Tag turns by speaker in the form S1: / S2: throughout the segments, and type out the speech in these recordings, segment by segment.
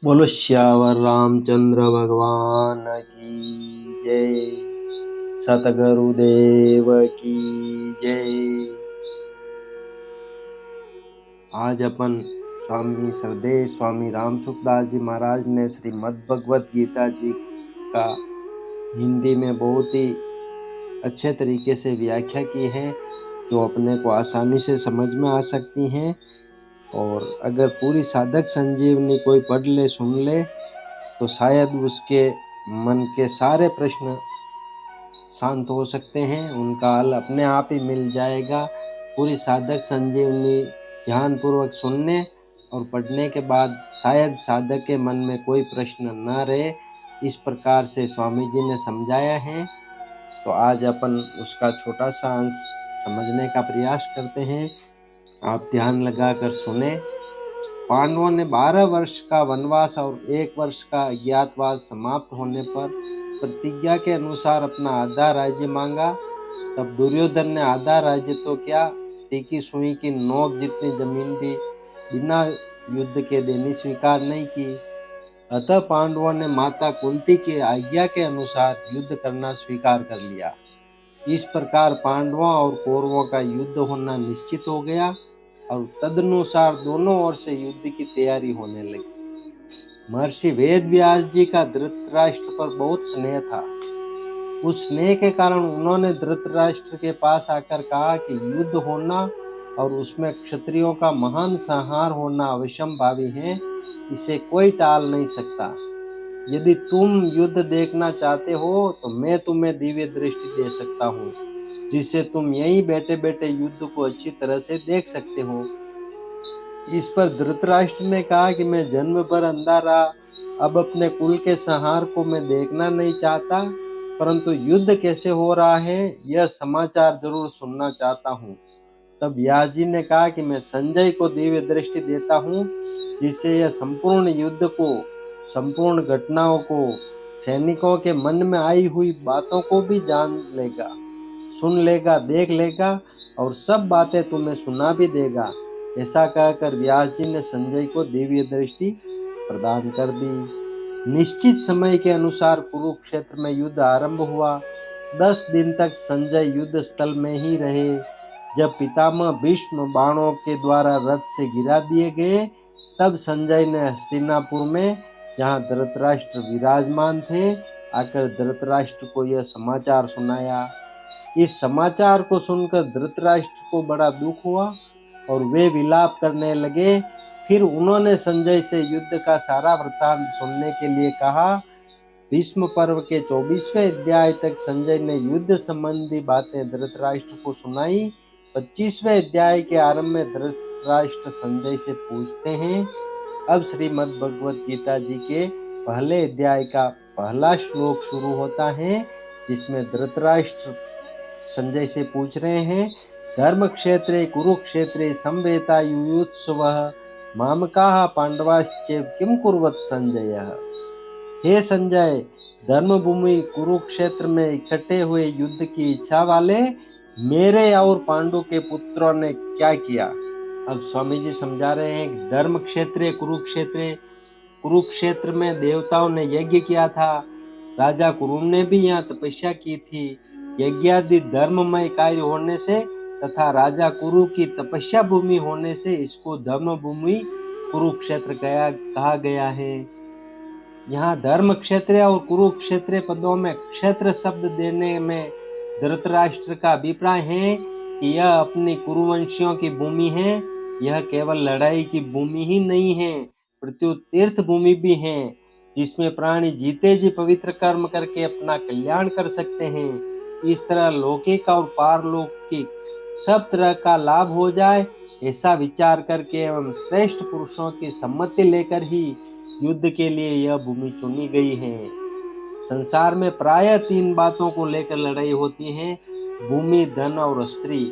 S1: बोलो श्यावर रामचंद्र भगवान की जय। सतगुरुदेव की जय। आज अपन स्वामी सरदेव स्वामी राम सुखदास जी महाराज ने श्रीमद् भगवत गीता जी का हिंदी में बहुत ही अच्छे तरीके से व्याख्या की है, जो अपने को आसानी से समझ में आ सकती हैं। और अगर पूरी साधक संजीवनी कोई पढ़ ले, सुन ले, तो शायद उसके मन के सारे प्रश्न शांत हो सकते हैं, उनका हल अपने आप ही मिल जाएगा। पूरी साधक संजीवनी ध्यान पूर्वक सुनने और पढ़ने के बाद शायद साधक के मन में कोई प्रश्न न रहे, इस प्रकार से स्वामी जी ने समझाया है। तो आज अपन उसका छोटा सा अंश समझने का प्रयास करते हैं। आप ध्यान लगाकर सुने। पांडवों ने 12 वर्ष का वनवास और 1 वर्ष का अज्ञातवास समाप्त होने पर प्रतिज्ञा के अनुसार अपना आधा राज्य मांगा। तब दुर्योधन ने आधा राज्य तो क्या, तीखी सुई की नोक जितनी जमीन भी बिना युद्ध के देनी स्वीकार नहीं की। अतः पांडवों ने माता कुंती की आज्ञा के अनुसार युद्ध करना स्वीकार कर लिया। इस प्रकार पांडवों और कौरवों का युद्ध होना निश्चित हो गया और तदनुसार दोनों ओर से युद्ध की तैयारी होने लगी। महर्षि वेद व्यास जी का धृतराष्ट्र पर बहुत स्नेह था। उस स्नेह के कारण उन्होंने धृतराष्ट्र के पास आकर कहा कि युद्ध होना और उसमें क्षत्रियों का महान संहार होना अवश्यंभावी है, इसे कोई टाल नहीं सकता। यदि तुम युद्ध देखना चाहते हो तो मैं तुम्हें दिव्य दृष्टि दे सकता हूँ, जिससे तुम यहीं बैठे बैठे युद्ध को अच्छी तरह से देख सकते हो। इस पर धृतराष्ट्र ने कहा कि मैं जन्म भर अंधा रहा, अब अपने कुल के संहार को मैं देखना नहीं चाहता, परंतु युद्ध कैसे हो रहा है यह समाचार जरूर सुनना चाहता हूँ। तब व्यास जी ने कहा कि मैं संजय को दिव्य दृष्टि देता हूँ, जिससे यह संपूर्ण युद्ध को, संपूर्ण घटनाओं को, सैनिकों के मन में आई हुई बातों को भी जान लेगा, सुन लेगा, देख लेगा और सब बातें तुम्हें सुना भी देगा। ऐसा कहकर व्यास जी ने संजय को दिव्य दृष्टि प्रदान कर दी। निश्चित समय के अनुसार कुरुक्षेत्र में युद्ध आरंभ हुआ। 10 दिन तक संजय युद्ध स्थल में ही रहे। जब पितामह भीष्म बाणों के द्वारा रथ से गिरा दिए गए, तब संजय ने हस्तिनापुर में, जहां धृतराष्ट्र विराजमान थे, आकर धृतराष्ट्र को यह समाचार सुनाया। इस समाचार को सुनकर धृतराष्ट्र को बड़ा दुख हुआ और वे विलाप करने लगे। फिर उन्होंने संजय से युद्ध का सारा वृत्तांत सुनने के लिए कहा। भीष्म पर्व के 24वें अध्याय तक संजय ने युद्ध संबंधी बातें धृतराष्ट्र को सुनाई। 25वें अध्याय के आरंभ में धृतराष्ट्र संजय से पूछते हैं। अब श्रीमद् भगवत गीता जी के पहले अध्याय का पहला श्लोक शुरू होता है, जिसमें धृतराष्ट्र संजय से पूछ रहे हैं, धर्म क्षेत्रे कुरुक्षेत्रे समवेता युयुत्सवः मामकाः पांडवाश्चैव किम कुर्वत संजय। हे संजय, धर्म भूमि कुरुक्षेत्र में इकट्ठे हुए युद्ध की इच्छा वाले मेरे और पांडु के पुत्रों ने क्या किया। अब स्वामी जी समझा रहे हैं कि धर्म क्षेत्र कुरुक्षेत्र, कुरुक्षेत्र में देवताओं ने यज्ञ किया था। राजा कुरु ने भी यहाँ तपस्या की थी। यज्ञादि धर्ममय कार्य होने से तथा राजा कुरु की तपस्या भूमि होने से इसको धर्म भूमि कुरुक्षेत्र कहा गया है। यहाँ धर्म क्षेत्र और कुरुक्षेत्र पदों में क्षेत्र शब्द देने में धृतराष्ट्र का अभिप्राय है कि यह अपनी कुरुवंशियों की भूमि है। यह केवल लड़ाई की भूमि ही नहीं है, प्रत्यु तीर्थ भूमि भी है, जिसमें प्राणी जीते जी पवित्र कर्म करके अपना कल्याण कर सकते हैं। इस तरह लौकिक और पारलौकिक सब तरह का लाभ हो जाए, ऐसा विचार करके एवं श्रेष्ठ पुरुषों की सम्मति लेकर ही युद्ध के लिए यह भूमि चुनी गई है। संसार में प्रायः 3 बातों को लेकर लड़ाई होती है, भूमि, धन और स्त्री।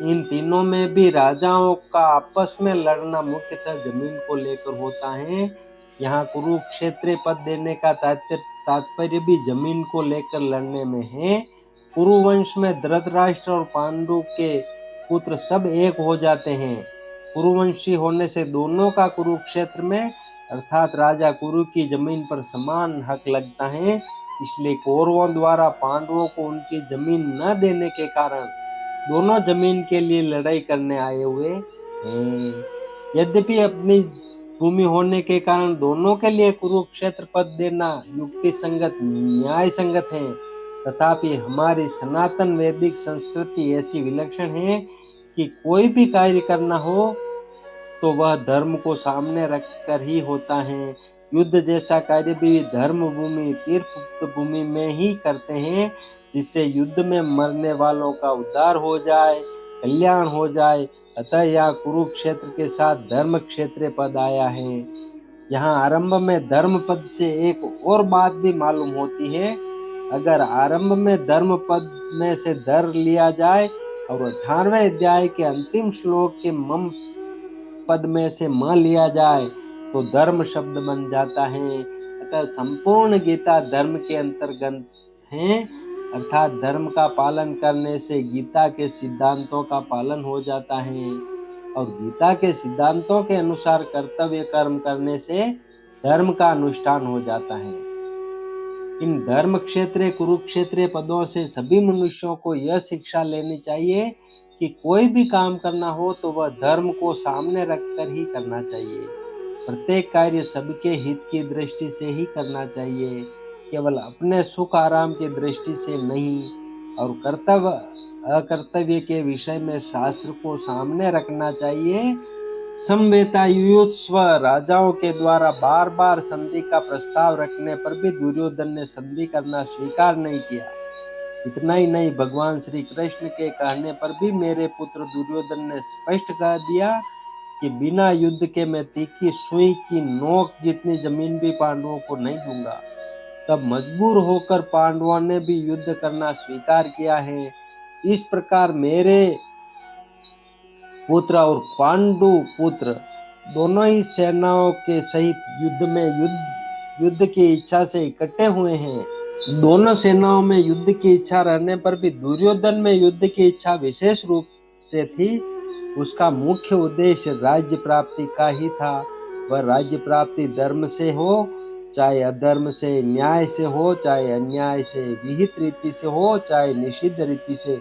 S1: इन तीनों में भी राजाओं का आपस में लड़ना मुख्यतः जमीन को लेकर होता है। यहाँ कुरुक्षेत्र पद देने का तात्पर्य भी जमीन को लेकर लड़ने में है। कुरुवंश में धृतराष्ट्र और पांडु के पुत्र सब एक हो जाते हैं। कुरुवंशी होने से दोनों का कुरुक्षेत्र में अर्थात राजा कुरु की जमीन पर समान हक लगता है। इसलिए कौरवों द्वारा पांडवों को उनकी जमीन न देने के कारण दोनों जमीन के लिए लड़ाई करने आए हुए हैं। यद्यपि अपनी भूमि होने के कारण दोनों के लिए कुरुक्षेत्र पद देना युक्ति संगत न्याय संगत है, तथापि हमारी सनातन वैदिक संस्कृति ऐसी विलक्षण है कि कोई भी कार्य करना हो तो वह धर्म को सामने रखकर ही होता है। युद्ध जैसा कार्य भी धर्म भूमि तीर्थ भूमि में ही करते हैं, जिससे युद्ध में मरने वालों का उद्धार हो जाए, कल्याण हो जाए। अतः यहाँ कुरुक्षेत्र के साथ धर्म क्षेत्र पद आया है। यहाँ आरंभ में धर्म पद से एक और बात भी मालूम होती है। अगर आरंभ में धर्म पद में से धर लिया जाए और 18वें अध्याय के अंतिम श्लोक के मम पद में से म लिया जाए तो धर्म शब्द बन जाता है। अतः संपूर्ण गीता धर्म के अंतर्गत है, अर्थात धर्म का पालन करने से गीता के सिद्धांतों का पालन हो जाता है और गीता के सिद्धांतों के अनुसार कर्तव्य कर्म करने से धर्म का अनुष्ठान हो जाता है। इन धर्म क्षेत्र कुरुक्षेत्र पदों से सभी मनुष्यों को यह शिक्षा लेनी चाहिए कि कोई भी काम करना हो तो वह धर्म को सामने रखकर ही करना चाहिए। प्रत्येक कार्य सबके हित की दृष्टि से ही करना चाहिए, केवल अपने सुख आराम की दृष्टि से नहीं। और कर्तव्य अकर्तव्य के विषय में शास्त्र को सामने रखना चाहिए। समवेतायुत्स्व राजाओं के द्वारा बार बार संधि का प्रस्ताव रखने पर भी दुर्योधन ने संधि करना स्वीकार नहीं किया। इतना ही नहीं, भगवान श्री कृष्ण के कहने पर भी मेरे पुत्र दुर्योधन ने स्पष्ट कह दिया कि बिना युद्ध के मैं तीखी सुई की नोक जितनी जमीन भी पांडवों को नहीं दूंगा। तब मजबूर होकर पांडवों ने भी युद्ध करना स्वीकार किया है। इस प्रकार मेरे पुत्र और पांडु पुत्र दोनों ही सेनाओं के सहित युद्ध की इच्छा से इकट्ठे हुए हैं। दोनों सेनाओं में युद्ध की इच्छा रहने पर भी दुर्योधन में युद्ध की इच्छा विशेष रूप से थी। उसका मुख्य उद्देश्य राज्य प्राप्ति का ही था। वह राज्य प्राप्ति धर्म से हो चाहे अधर्म से, न्याय से हो चाहे अन्याय से, विहित रीति से हो चाहे निषिद्ध रीति से,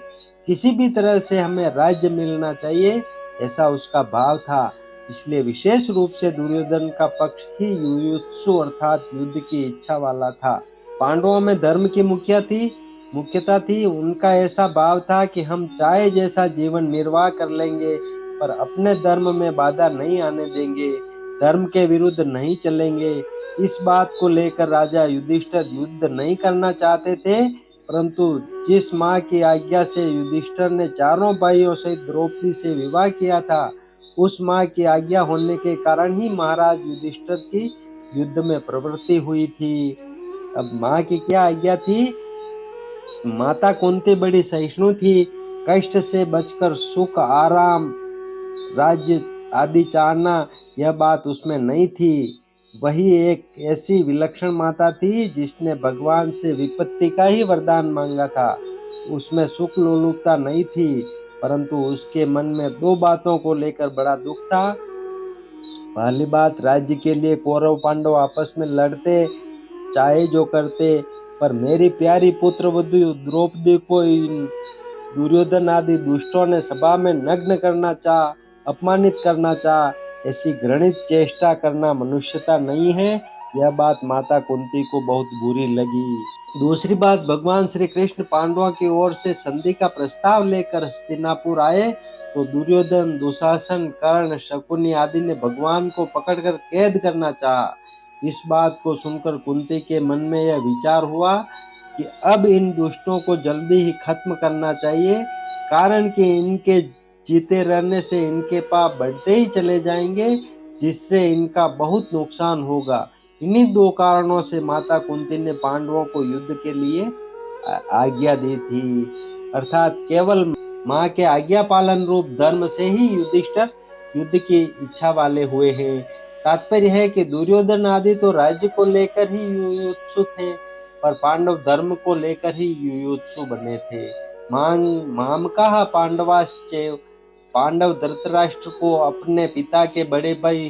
S1: किसी भी तरह से हमें राज्य मिलना चाहिए, ऐसा उसका भाव था। इसलिए विशेष रूप से दुर्योधन का पक्ष ही युयुत्सु अर्थात युद्ध की इच्छा वाला था। पांडवों में धर्म की मुख्यता थी। उनका ऐसा भाव था कि हम चाहे जैसा जीवन निर्वाह कर लेंगे पर अपने धर्म में बाधा नहीं आने देंगे, धर्म के विरुद्ध नहीं चलेंगे। इस बात को लेकर राजा युधिष्ठिर युद्ध नहीं करना चाहते थे, परंतु जिस माँ की आज्ञा से युधिष्ठिर ने चारों भाइयों सहित द्रौपदी से विवाह किया था, उस माँ की आज्ञा होने के कारण ही महाराज युधिष्ठिर की युद्ध में प्रवृत्ति हुई थी। अब माँ की क्या आज्ञा थी? माता कुंती बड़ी सहिष्णु थी। कष्ट से बचकर सुख आराम राज्य आदि चाहना यह बात उसमें नहीं थी। वही एक ऐसी विलक्षण माता थी जिसने भगवान से विपत्ति का ही वरदान मांगा था। उसमें सुख लोलुपता नहीं थी, परंतु उसके मन में दो बातों को लेकर बड़ा दुख था। पहली बात, राज्य के लिए कौरव पांडव आपस में लड़ते चाहे जो करते, पर मेरी प्यारी पुत्र वधु द्रौपदी को दुर्योधन आदि दुष्टों ने सभा में नग्न करना चाहा, अपमानित करना चाहा। ऐसी घृणित चेष्टा करना मनुष्यता नहीं है। यह बात माता कुंती को बहुत बुरी लगी। दूसरी बात, भगवान श्री कृष्ण पांडवों की ओर से संधि का प्रस्ताव लेकर हस्तिनापुर आए तो दुर्योधन, दुशासन, कर्ण, शकुनी आदि ने भगवान को पकड़कर कैद करना चाहा। इस बात को सुनकर कुंती के मन में यह विचार हुआ कि अब इन दुष्टों को जल्दी ही खत्म करना चाहिए, कारण कि इनके जीते रहने से इनके पाप बढ़ते ही चले जाएंगे, जिससे इनका बहुत नुकसान होगा। इन्हीं दो कारणों से माता कुंती ने पांडवों को युद्ध के लिए आज्ञा दी थी। अर्थात केवल माँ के आज्ञा पालन रूप धर्म से ही युधिष्ठिर युद्ध की इच्छा वाले हुए हैं। तात्पर्य है कि दुर्योधन आदि तो राज्य को लेकर ही युयुत्सु थे, पर पांडव धर्म को लेकर ही युयुत्सु बने थे। मामकाः पांडवाश्चैव, पांडव धृतराष्ट्र को अपने पिता के बड़े भाई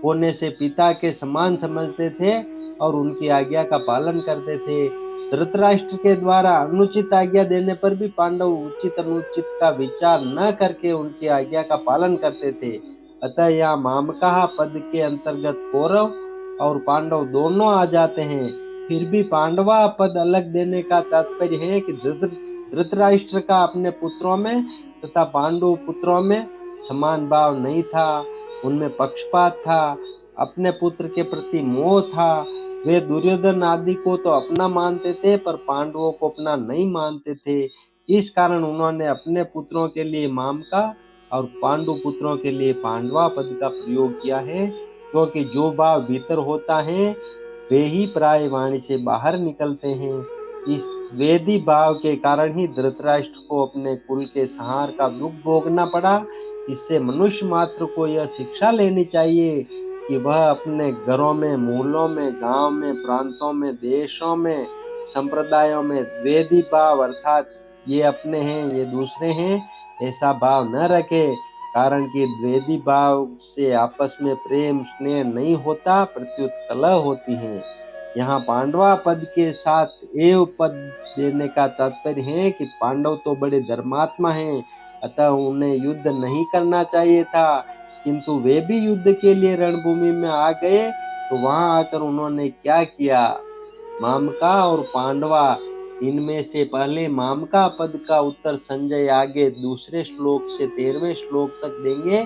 S1: होने से पिता के समान समझते थे और उनकी आज्ञा का पालन करते थे। धृतराष्ट्र के द्वारा अनुचित आज्ञा देने पर भी पांडव उचित अनुचित का विचार न करके उनकी आज्ञा का पालन करते थे। अतः यहाँ मामकाह पद के अंतर्गत कौरव और पांडव दोनों आ जाते हैं। फिर भी पांडवा पद अलग देने का तात्पर्य है कि धृतराष्ट्र का अपने पुत्रों में तथा पांडु पुत्रों में समान भाव नहीं था। उनमें पक्षपात था, अपने पुत्र के प्रति मोह था। वे दुर्योधन आदि को तो अपना मानते थे पर पांडवों को अपना नहीं मानते थे। इस कारण उन्होंने अपने पुत्रों के लिए मामका और पांडु पुत्रों के लिए पांडवा पद का प्रयोग किया है, क्योंकि जो भाव भीतर होता है वे ही प्राय वाणी से बाहर निकलते हैं। इस वेदी भाव के कारण ही धृतराष्ट्र को अपने कुल के संहार का दुख भोगना पड़ा। इससे मनुष्य मात्र को यह शिक्षा लेनी चाहिए कि वह अपने घरों में, मूलों में, गांव में, प्रांतों में, देशों में, संप्रदायों में द्वेदी भाव अर्थात ये अपने हैं ये दूसरे हैं ऐसा भाव न रखे। कारण कि द्वेदी भाव से आपस में प्रेम स्नेह नहीं होता, प्रत्युत कलह होती है। यहाँ पांडवा पद के साथ एव पद देने का तात्पर्य है कि पांडव तो बड़े धर्मात्मा हैं, अतः उन्हें युद्ध नहीं करना चाहिए था, किंतु वे भी युद्ध के लिए रणभूमि में आ गए तो वहां आकर उन्होंने क्या किया। मामका और पांडवा, इनमें से पहले मामका पद का उत्तर संजय आगे दूसरे श्लोक से 13वें श्लोक तक देंगे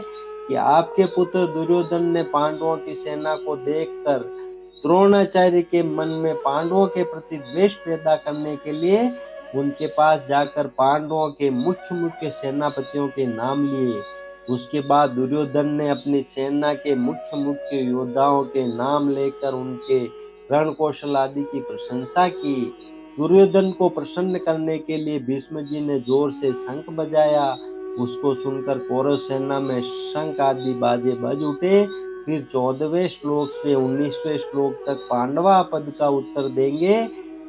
S1: कि आपके पुत्र दुर्योधन ने पांडवों की सेना को देखकर द्रोणाचार्य के मन में पांडवों के प्रति द्वेष पैदा करने के लिए उनके पास जाकर पांडवों के मुख्य मुख्य सेनापतियों के नाम लिए। उसके बाद दुर्योधन ने अपनी सेना के मुख्य मुख्य योद्धाओं के नाम लेकर उनके रण कौशल आदि की प्रशंसा की। दुर्योधन को प्रसन्न करने के लिए भीष्म जी ने जोर से शंख बजाया। उसको सुनकर कौरव सेना में शंख आदि बाजे बज उठे। फिर 14वें श्लोक से 19वें श्लोक तक पांडवा पद का उत्तर देंगे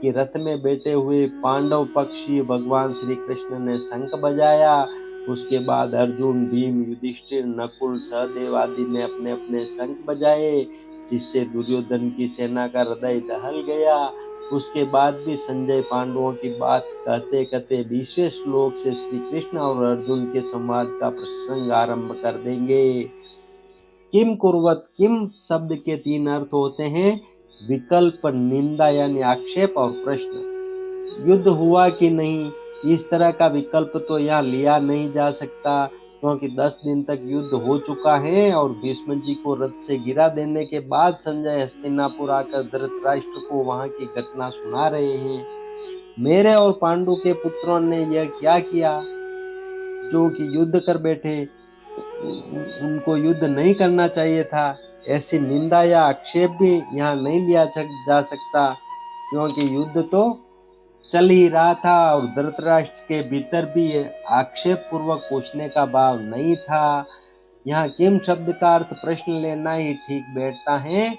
S1: कि रथ में बैठे हुए पांडव पक्षी भगवान श्री कृष्ण ने शंख बजाया। उसके बाद अर्जुन, भीम, युधिष्ठिर, नकुल, सहदेव आदि ने अपने अपने शंख बजाए, जिससे दुर्योधन की सेना का हृदय दहल गया। उसके बाद भी संजय पांडवों की बात कहते कहते 20वें श्लोक से श्री कृष्ण और अर्जुन के संवाद का प्रसंग आरंभ कर देंगे। किम कुर्वत, किम शब्द के 3 अर्थ होते हैं, विकल्प, निंदा यानी आक्षेप और प्रश्न। युद्ध हुआ कि नहीं, इस तरह का विकल्प तो यहाँ लिया नहीं जा सकता, क्योंकि 10 दिन तक युद्ध हो चुका है और भीष्म जी को रथ से गिरा देने के बाद संजय हस्तिनापुर आकर धृतराष्ट्र को वहां की घटना सुना रहे हैं। मेरे और पांडु के पुत्रों ने यह क्या किया, जो कि युद्ध कर बैठे, उनको युद्ध नहीं करना चाहिए था। ऐसी निंदा या आक्षेप भी यहाँ नहीं लिया जा सकता, क्योंकि युद्ध तो चल ही रहा था और धृतराष्ट्र के भीतर भी आक्षेप पूर्वक पूछने का भाव नहीं था। यहाँ किम शब्द का अर्थ प्रश्न लेना ही ठीक बैठता है।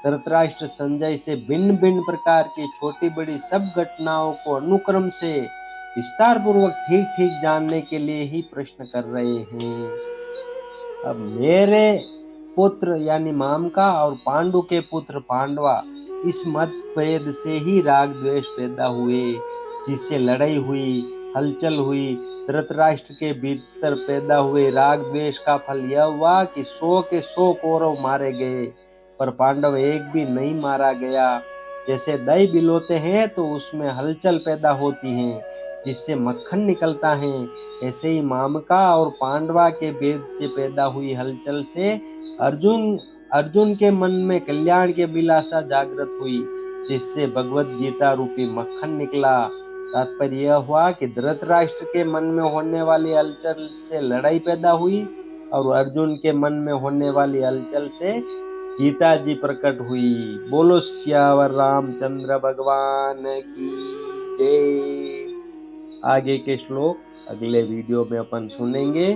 S1: धृतराष्ट्र संजय से भिन्न भिन्न प्रकार की छोटी बड़ी सब घटनाओं को अनुक्रम से विस्तार पूर्वक ठीक ठीक जानने के लिए ही प्रश्न कर रहे हैं। अब मेरे पुत्र यानी मामका और पांडु के पुत्र पांडवा, इस मतभेद से ही राग द्वेष पैदा हुए, जिससे लड़ाई हुई, हलचल हुई। धृतराष्ट्र के भीतर पैदा हुए राग द्वेष का फल यह हुआ कि 100 के 100 कौरव मारे गए, पर पांडव एक भी नहीं मारा गया। जैसे दही बिलोते हैं तो उसमें हलचल पैदा होती है, जिससे मक्खन निकलता है, ऐसे ही मामका और पांडवा के भेद से पैदा हुई हलचल से अर्जुन के मन में कल्याण की अभिलाषा जागृत हुई, जिससे भगवत गीता रूपी मक्खन निकला। तात्पर्य यह हुआ कि धृतराष्ट्र के मन में होने वाली हलचल से लड़ाई पैदा हुई और अर्जुन के मन में होने वाली हलचल से गीता जी प्रकट हुई। बोलो सियावर रामचंद्र भगवान की जय। आगे के श्लोक अगले वीडियो में अपन सुनेंगे।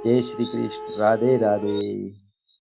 S1: जय श्री कृष्ण, राधे राधे।